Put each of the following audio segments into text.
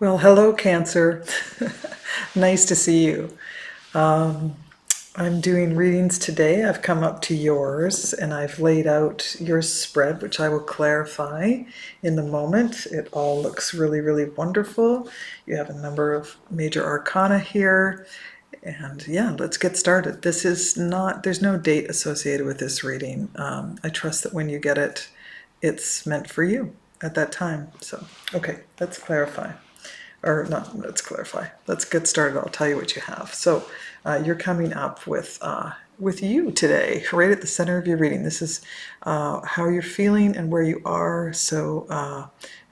Well, hello, Cancer. Nice to see you. Um, I'm doing readings today. I've come up to yours and I've laid out your spread, which I will clarify in the moment. It all looks really, really wonderful. You have a number of major arcana here. And yeah, let's get started. This is not, there's no date associated with this reading. I trust that when you get it, it's meant for you at that time. So, okay, let's clarify. Or not, let's clarify. Let's get started. I'll tell you what you have. So you're coming up with you today, right at the center of your reading. This is how you're feeling and where you are. So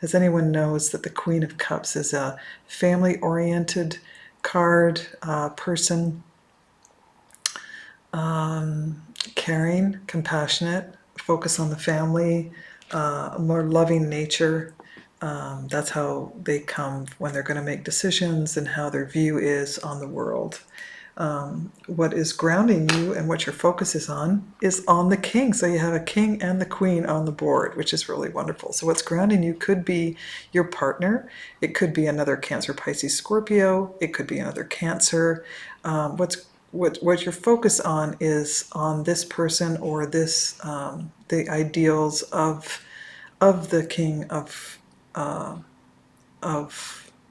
as anyone knows that the Queen of Cups is a family-oriented card, person, caring, compassionate, focus on the family, more loving nature. That's how they come when they're going to make decisions and how their view is on the world. What is grounding you and what your focus is on the king. So you have a king and the queen on the board, which is really wonderful. So what's grounding you could be your partner. It could be another Cancer, Pisces, Scorpio. It could be another Cancer. What your focus on is on this person or this the ideals of the king of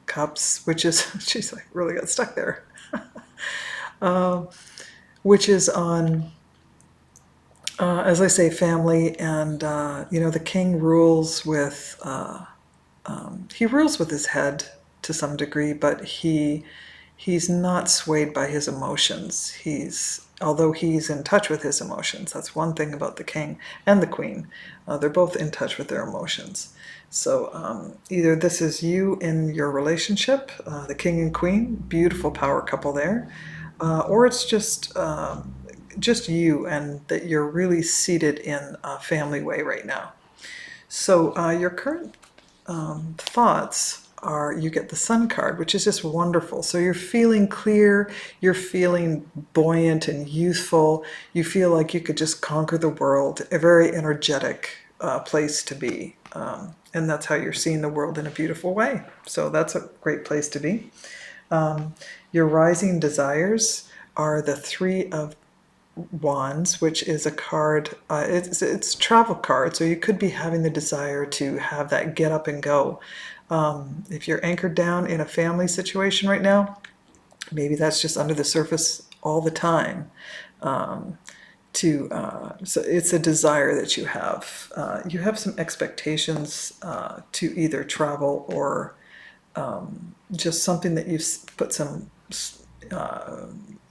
cups, which is she's like really got stuck there. Which is on, as I say, family, and the king rules with he rules with his head to some degree, but he's not swayed by his emotions. Although he's in touch with his emotions. That's one thing about the king and the queen. They're both in touch with their emotions. So either this is you in your relationship, the king and queen, beautiful power couple there, or it's just you and that you're really seated in a family way right now. So your current thoughts are, you get the Sun card, which is just wonderful. So you're feeling clear, you're feeling buoyant and youthful. You feel like you could just conquer the world, a very energetic place to be. And that's how you're seeing the world in a beautiful way. So that's a great place to be. Your rising desires are the Three of Wands, which is a card, it's a travel card, so you could be having the desire to have that get up and go. If you're anchored down in a family situation right now, maybe that's just under the surface all the time. So it's a desire that you have. You have some expectations to either travel or just something that you've put some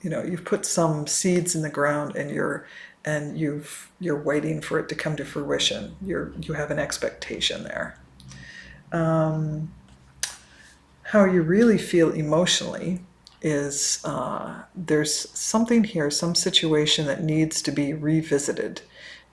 you've put some seeds in the ground and you're waiting for it to come to fruition. You have an expectation there. How you really feel emotionally is there's something here, some situation that needs to be revisited.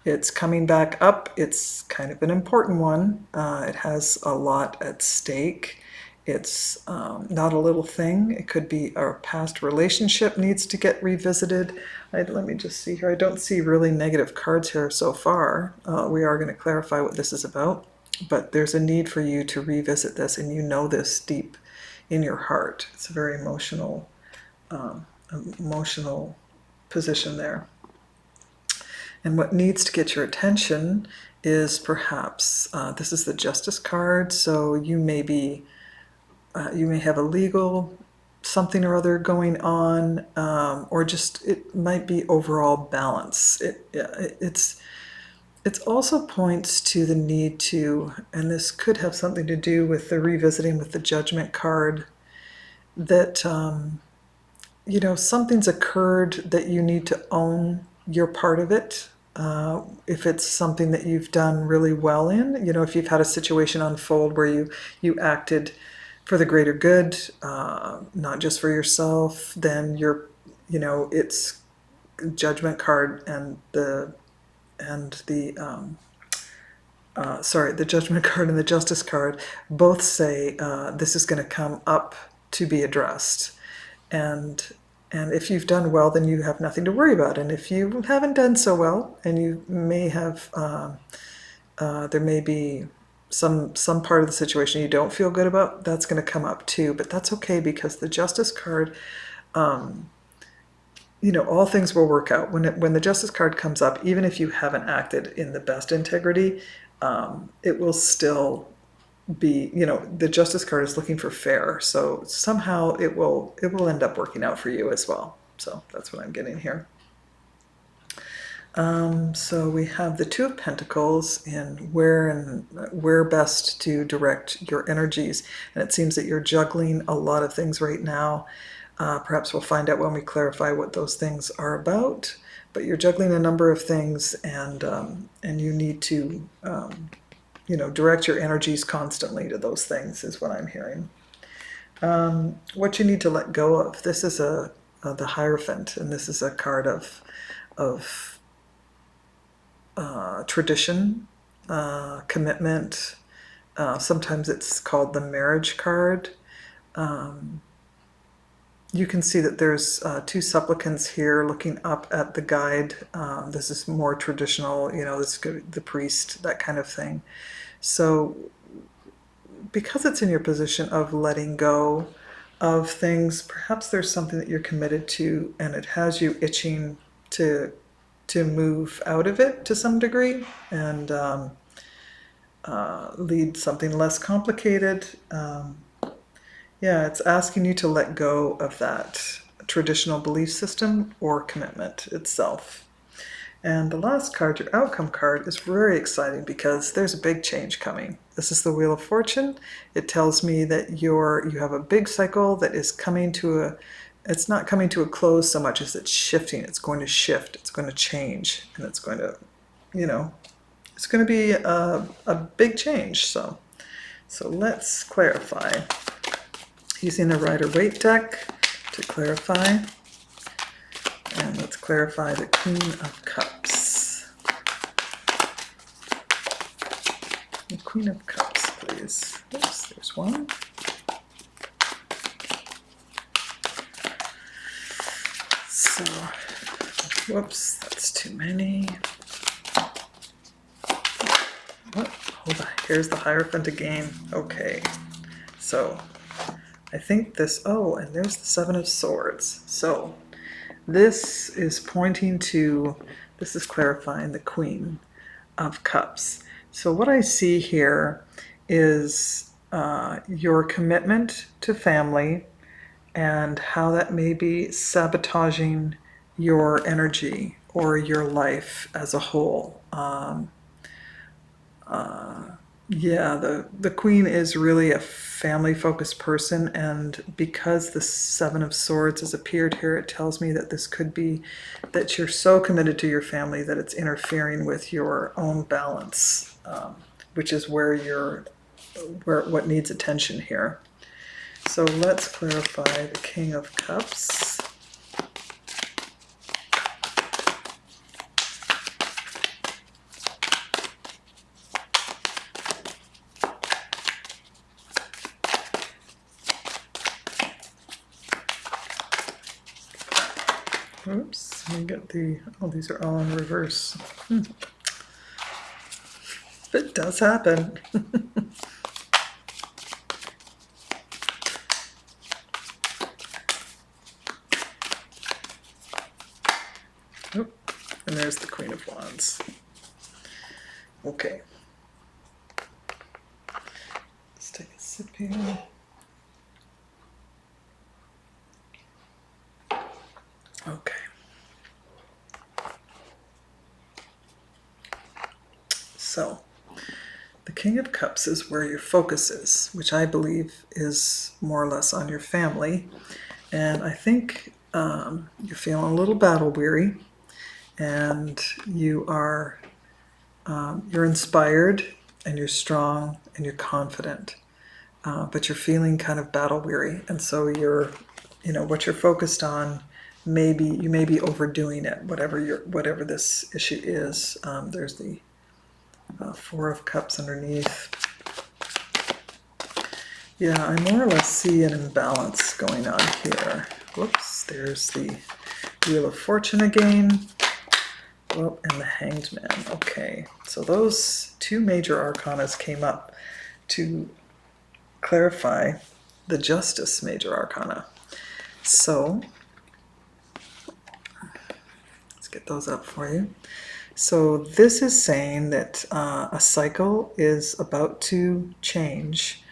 It's coming back up. It's kind of an important one. It has a lot at stake. It's not a little thing. It could be a past relationship needs to get revisited. Let me just see here. I don't see really negative cards here so far. We are going to clarify what this is about. But there's a need for you to revisit this, and you know this deep in your heart. It's a very emotional position there. And what needs to get your attention is perhaps, this is the Justice card, so you may have a legal something or other going on, or just it might be overall balance. It also points to the need to, and this could have something to do with the revisiting with the Judgment card, that something's occurred that you need to own your part of it. If it's something that you've done really well in, if you've had a situation unfold where you acted for the greater good, not just for yourself, then it's Judgment card and the Judgment card and the Justice card both say this is going to come up to be addressed. And if you've done well, then you have nothing to worry about. And if you haven't done so well, and you may have, there may be some part of the situation you don't feel good about, that's going to come up too. But that's okay, because the Justice card, all things will work out. When the Justice card comes up, even if you haven't acted in the best integrity, it will still be, the Justice card is looking for fair. So somehow it will end up working out for you as well. So that's what I'm getting here. So we have the Two of Pentacles in where best to direct your energies. And it seems that you're juggling a lot of things right now. Perhaps we'll find out when we clarify what those things are about. But you're juggling a number of things, and you need to, direct your energies constantly to those things, is what I'm hearing. What you need to let go of. This is the Hierophant, and this is a card of tradition, commitment. Sometimes it's called the Marriage card. You can see that there's two supplicants here looking up at the guide. This is more traditional, this is the priest, that kind of thing. So because it's in your position of letting go of things, perhaps there's something that you're committed to, and it has you itching to move out of it to some degree, and lead something less complicated. Yeah, it's asking you to let go of that traditional belief system or commitment itself. And the last card, your Outcome card, is very exciting because there's a big change coming. This is the Wheel of Fortune. It tells me that you have a big cycle that is coming to it's not coming to a close so much as it's shifting. It's going to shift, it's going to change, and it's going to, it's going to be a big change. So let's clarify. Using the Rider-Waite deck to clarify. And let's clarify the Queen of Cups. The Queen of Cups, please. Oops, there's one. So, whoops, that's too many. What? Hold on, here's the Hierophant again. Okay, so I think this, and there's the Seven of Swords. So this is pointing to, this is clarifying the Queen of Cups. So what I see here is your commitment to family and how that may be sabotaging your energy or your life as a whole. Yeah, the Queen is really a family-focused person, and because the Seven of Swords has appeared here, it tells me that this could be that you're so committed to your family that it's interfering with your own balance, which is what needs attention here. So let's clarify the King of Cups. Oops, let me get these are all in reverse. It does happen. And there's the Queen of Wands. Okay. Let's take a sip here. Okay. So, the King of Cups is where your focus is, which I believe is more or less on your family. And I think you're feeling a little battle weary, and you're inspired, and you're strong, and you're confident, but you're feeling kind of battle weary, and so what you're focused on, you may be overdoing it, whatever this issue is. There's the Four of Cups underneath. Yeah, I more or less see an imbalance going on here. Whoops, there's the Wheel of Fortune again. Well, and the Hanged Man. Okay, so those two major arcanas came up to clarify the Justice major arcana. So let's get those up for you. So this is saying that a cycle is about to change,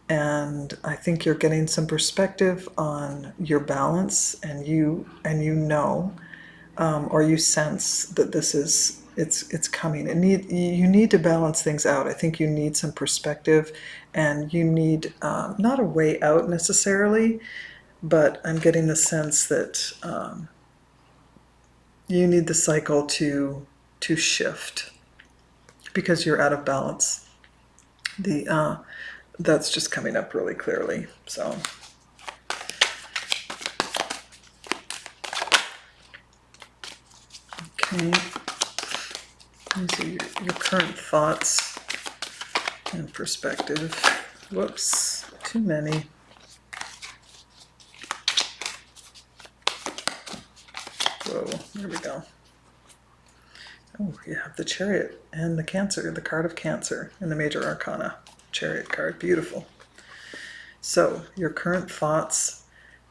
and I think you're getting some perspective on your balance, and you know, or you sense that this is it's coming. You need to balance things out. I think you need some perspective, and you need not a way out necessarily, but I'm getting the sense that you need the cycle to shift because you're out of balance. That's just coming up really clearly. So okay, these are your current thoughts and perspective. Whoops, too many. Whoa, there we go. Oh, you have the Chariot and the Cancer, the card of Cancer in the major arcana. Chariot card, beautiful. So your current thoughts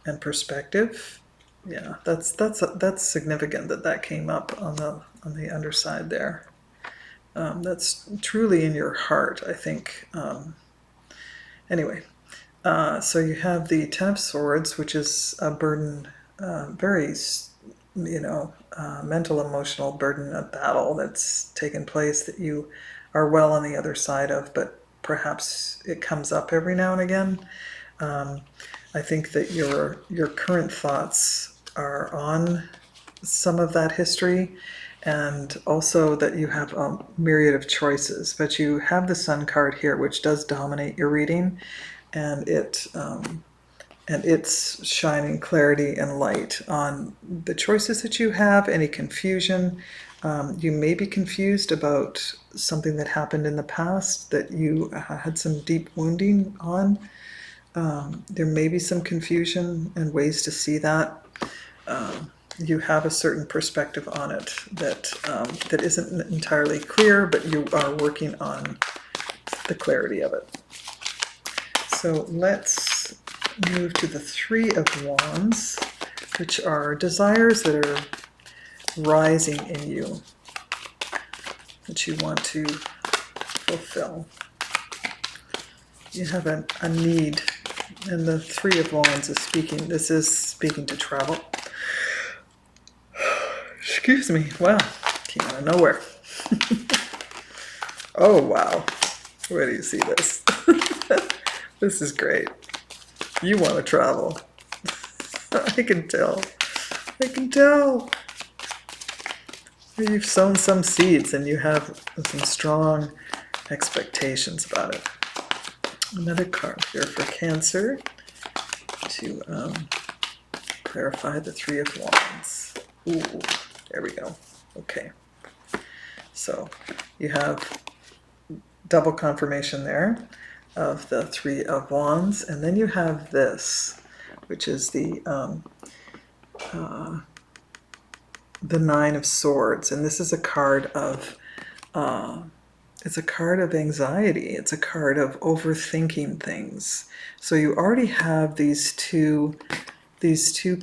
and perspective, yeah, that's significant that came up on the underside there. That's truly in your heart, I think. Anyway, so you have the Ten of Swords, which is a burden, very, mental, emotional burden, a battle that's taken place that you are well on the other side of, but perhaps it comes up every now and again. I think that your current thoughts are on some of that history, and also that you have a myriad of choices. But you have the Sun card here, which does dominate your reading, and it's shining clarity and light on the choices that you have, any confusion. You may be confused about something that happened in the past that you had some deep wounding on. There may be some confusion and ways to see that. You have a certain perspective on it that isn't entirely clear, but you are working on the clarity of it. So let's move to the Three of Wands, which are desires that are rising in you, that you want to fulfill. You have a need, and the Three of Wands is speaking. This is speaking to travel. Excuse me. Wow, came out of nowhere. Oh, wow. Where do you see this? This is great. You want to travel. I can tell. I can tell. You've sown some seeds and you have some strong expectations about it. Another card here for Cancer to clarify the Three of Wands. Ooh, there we go. Okay. So you have double confirmation there of the Three of Wands, and then you have this, which is the Nine of Swords, and this is a card of it's a card of anxiety. It's a card of overthinking things. So you already have these two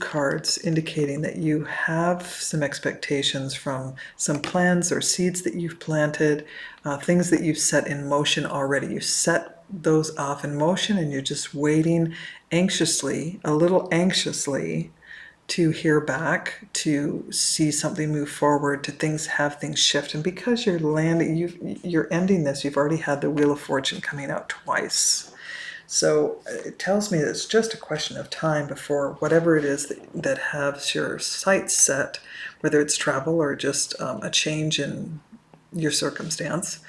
cards indicating that you have some expectations from some plans or seeds that you've planted, things that you've set in motion already. You set those off in motion and you're just waiting anxiously, a little anxiously, to hear back, to see something move forward, to have things shift. And because you're ending this, you've already had the Wheel of Fortune coming out twice. So it tells me that it's just a question of time before whatever it is that has your sights set, whether it's travel or just a change in your circumstance,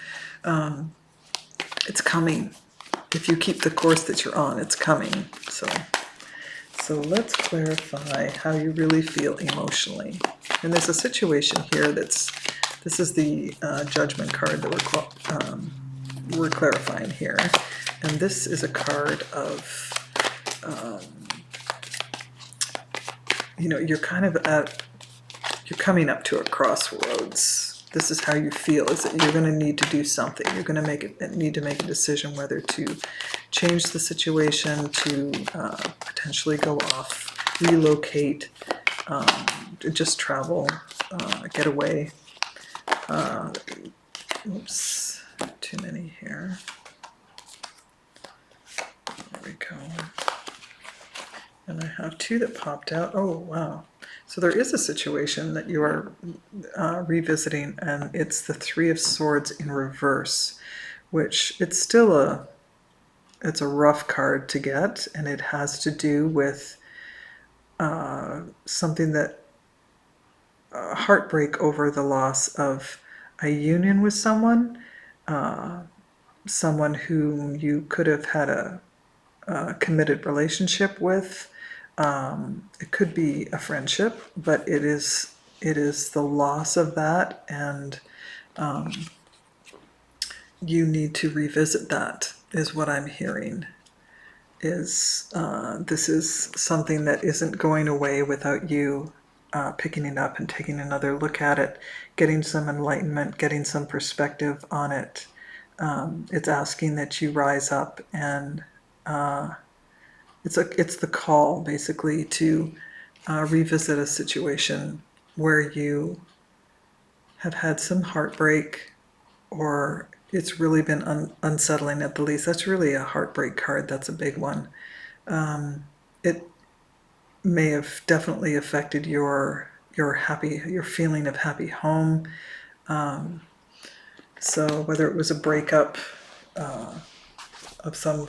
it's coming. If you keep the course that you're on, it's coming. So let's clarify how you really feel emotionally. And there's a situation here this is the Judgment card that we're clarifying here. And this is a card of, you're kind of you're coming up to a crossroads. This is how you feel, is that you're going to need to do something. You're going to need to make a decision whether to change the situation, to potentially go off, relocate, just travel, get away. Oops, too many here. There we go. And I have two that popped out. Oh, wow. So there is a situation that you are revisiting, and it's the Three of Swords in reverse, which it's still it's a rough card to get, and it has to do with something that heartbreak over the loss of a union with someone, someone whom you could have had a committed relationship with. It could be a friendship, but it is the loss of that, and you need to revisit that, is what I'm hearing. This is something that isn't going away without you picking it up and taking another look at it, getting some enlightenment, getting some perspective on it. It's asking that you rise up, and it's the call, basically, to revisit a situation where you have had some heartbreak, or it's really been unsettling at the least. That's really a heartbreak card. That's a big one. It may have definitely affected your feeling of happy home. So whether it was a breakup of some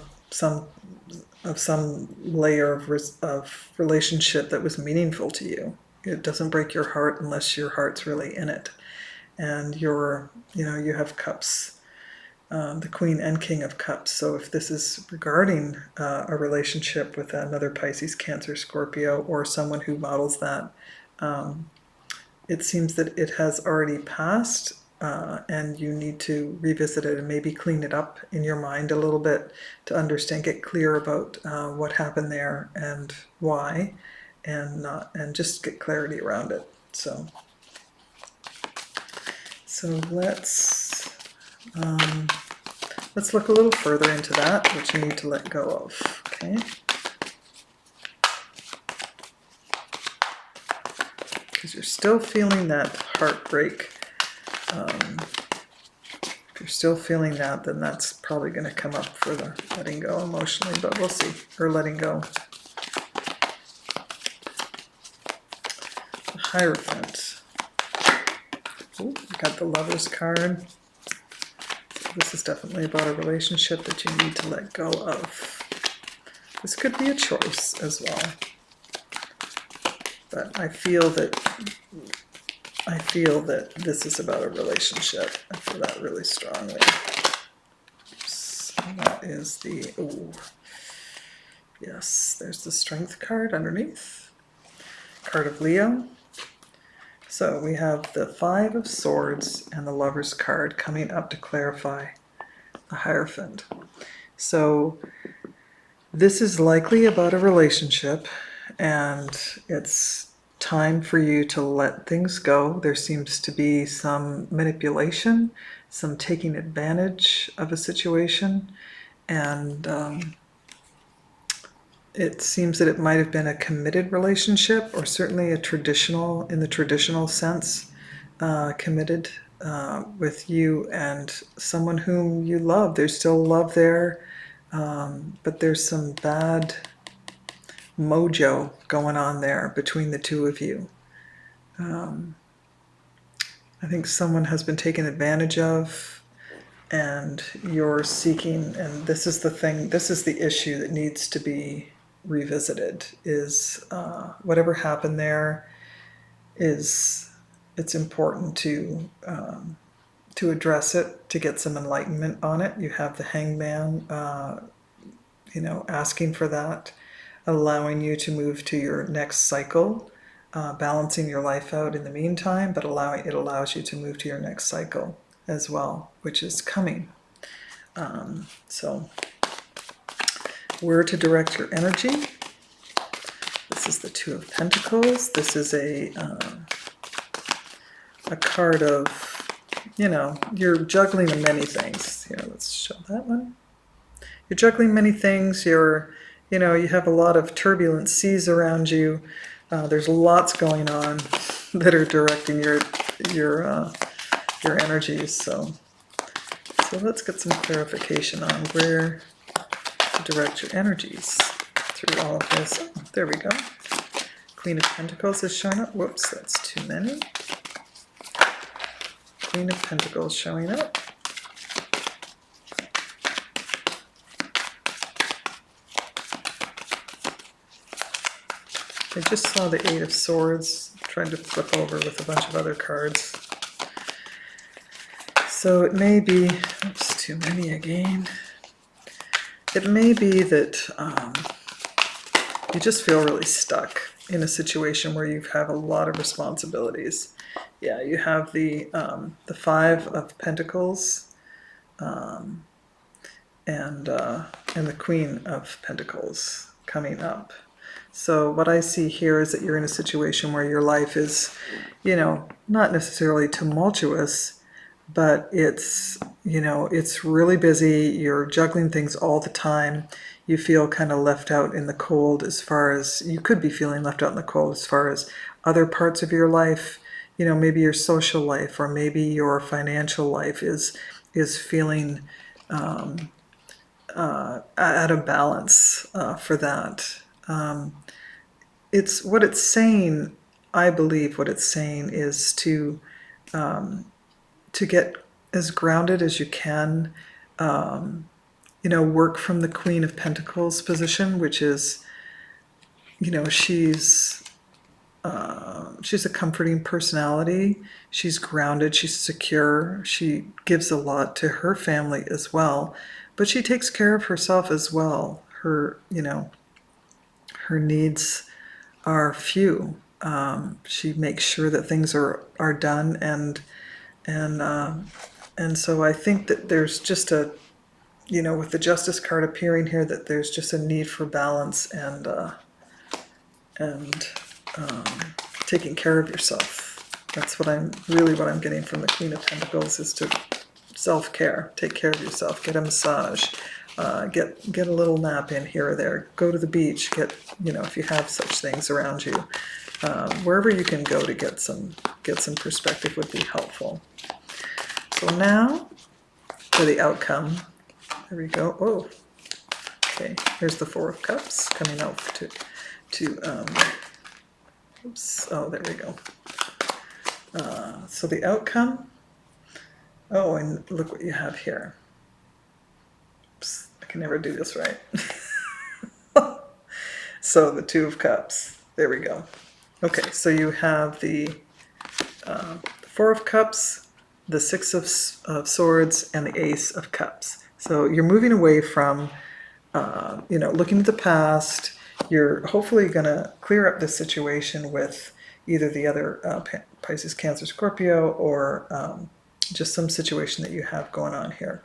layer of relationship that was meaningful to you, it doesn't break your heart unless your heart's really in it. And you have cups. The Queen and King of Cups. So if this is regarding a relationship with another Pisces, Cancer, Scorpio, or someone who models that, it seems that it has already passed, and you need to revisit it and maybe clean it up in your mind a little bit to understand, get clear about what happened there and why, and just get clarity around it. So let's look a little further into that, what you need to let go of, okay? Because you're still feeling that heartbreak. If you're still feeling that, then that's probably going to come up for the letting go emotionally, but we'll see. Or letting go. The Hierophant. Oh, we got the Lover's card. This is definitely about a relationship that you need to let go of. This could be a choice as well. But I feel that this is about a relationship. I feel that really strongly. So that is the, yes, there's the Strength card underneath. Card of Leo. So we have the Five of Swords and the Lover's card coming up to clarify the Hierophant. So this is likely about a relationship, and it's time for you to let things go. There seems to be some manipulation, some taking advantage of a situation, and it seems that it might have been a committed relationship, or certainly in the traditional sense, committed with you and someone whom you love. There's still love there, but there's some bad mojo going on there between the two of you. I think someone has been taken advantage of, and you're seeking, and this is the issue that needs to be revisited, is whatever happened there it's important to address it, to get some enlightenment on it. You have the Hangman, asking for that, allowing you to move to your next cycle, balancing your life out in the meantime, but it allows you to move to your next cycle as well, which is coming. So where to direct your energy. This is the Two of Pentacles. This is a a card of, you're juggling many things. Here, let's show that one. You're juggling many things. You have a lot of turbulent seas around you. There's lots going on that are directing your energies. So let's get some clarification on where to direct your energies through all of this. Oh, there we go. Queen of Pentacles is showing up. Whoops, that's too many. Queen of Pentacles showing up. I just saw the Eight of Swords, trying to flip over with a bunch of other cards. So it may be, oops, too many again. It may be that you just feel really stuck in a situation where you have a lot of responsibilities. Yeah, you have the Five of Pentacles and the Queen of Pentacles coming up. So what I see here is that you're in a situation where your life is, not necessarily tumultuous, but it's, it's really busy. You're juggling things all the time. You feel kind of left out in the cold as far as, you could be feeling left out in the cold as far as other parts of your life, maybe your social life or maybe your financial life is feeling out of balance for that. It's what it's saying. I believe what it's saying is to get as grounded as you can. Work from the Queen of Pentacles position, which is, she's a comforting personality. She's grounded. She's secure. She gives a lot to her family as well, but she takes care of herself as well. Her needs are few. She makes sure that things are done, and so I think that there's just a, with the Justice card appearing here, that there's just a need for balance and taking care of yourself. That's what I'm getting from the Queen of Pentacles, is to self-care. Take care of yourself. Get a massage. Get a little nap in here or there. Go to the beach. Get, if you have such things around you, wherever you can go to get some perspective would be helpful. So now for the outcome. There we go. Oh, okay. Here's the Four of Cups coming out oops. Oh, there we go. So the outcome. Oh, and look what you have here. Oops, I can never do this right. So the Two of Cups. There we go. Okay, so you have the Four of Cups, the Six of Swords, and the Ace of Cups. So you're moving away from, looking at the past. You're hopefully going to clear up this situation with either the other Pisces, Cancer, Scorpio, or just some situation that you have going on here.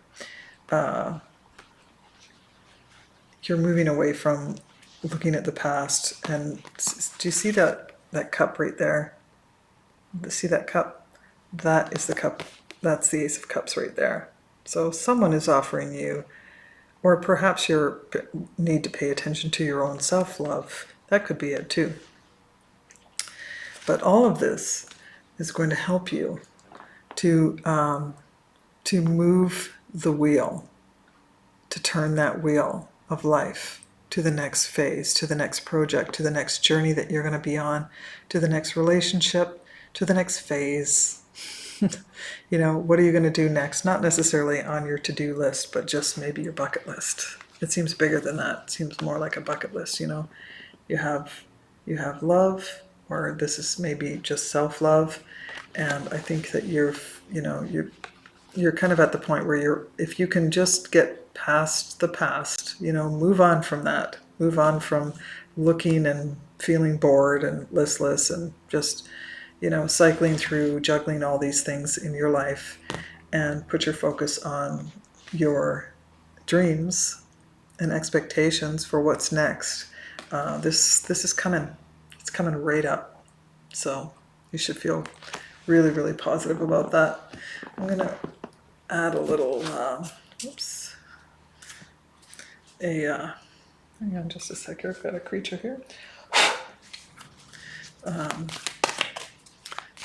You're moving away from looking at the past. And do you see that cup right there? See that cup? That is the cup. That's the Ace of Cups right there. So someone is offering you, or perhaps you need to pay attention to your own self-love. That could be it too. But all of this is going to help you to move the wheel, to turn that wheel of life to the next phase, to the next project, to the next journey that you're going to be on, to the next relationship, to the next phase. What are you going to do next? Not necessarily on your to-do list, but just maybe your bucket list. It seems bigger than that. It seems more like a bucket list. You have love, or this is maybe just self-love, and I think that you're kind of at the point where if you can just get past the past, move on from that, move on from looking and feeling bored and listless and just cycling through, juggling all these things in your life, and put your focus on your dreams and expectations for what's next. This is coming. It's coming right up. So you should feel really, really positive about that. I'm going to add a little, hang on just a second, I've got a creature here.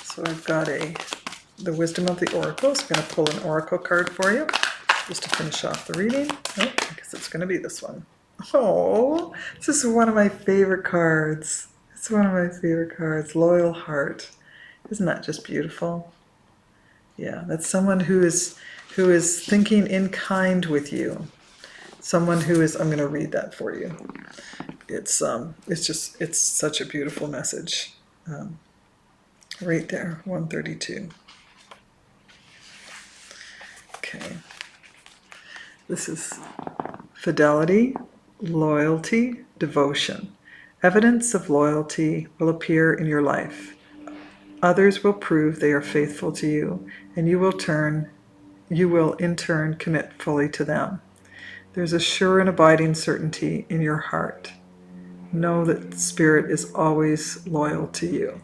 So I've got the Wisdom of the Oracle. So I'm going to pull an Oracle card for you just to finish off the reading. Oh, I guess it's going to be this one. Oh, this is one of my favorite cards. It's one of my favorite cards, Loyal Heart. Isn't that just beautiful? Yeah, that's someone who is thinking in kind with you. Someone who is, I'm going to read that for you. It's such a beautiful message. Right there, 132. Okay. This is fidelity, loyalty, devotion. Evidence of loyalty will appear in your life. Others will prove they are faithful to you, and you will in turn commit fully to them. There's a sure and abiding certainty in your heart. Know that Spirit is always loyal to you.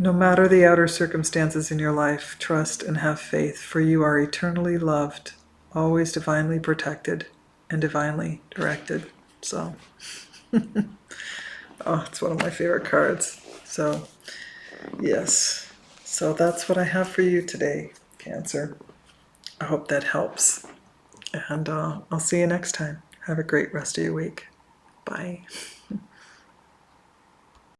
No matter the outer circumstances in your life, trust and have faith, for you are eternally loved, always divinely protected, and divinely directed. So, oh, it's one of my favorite cards. So, yes. So that's what I have for you today, Cancer. I hope that helps. And I'll see you next time. Have a great rest of your week. Bye.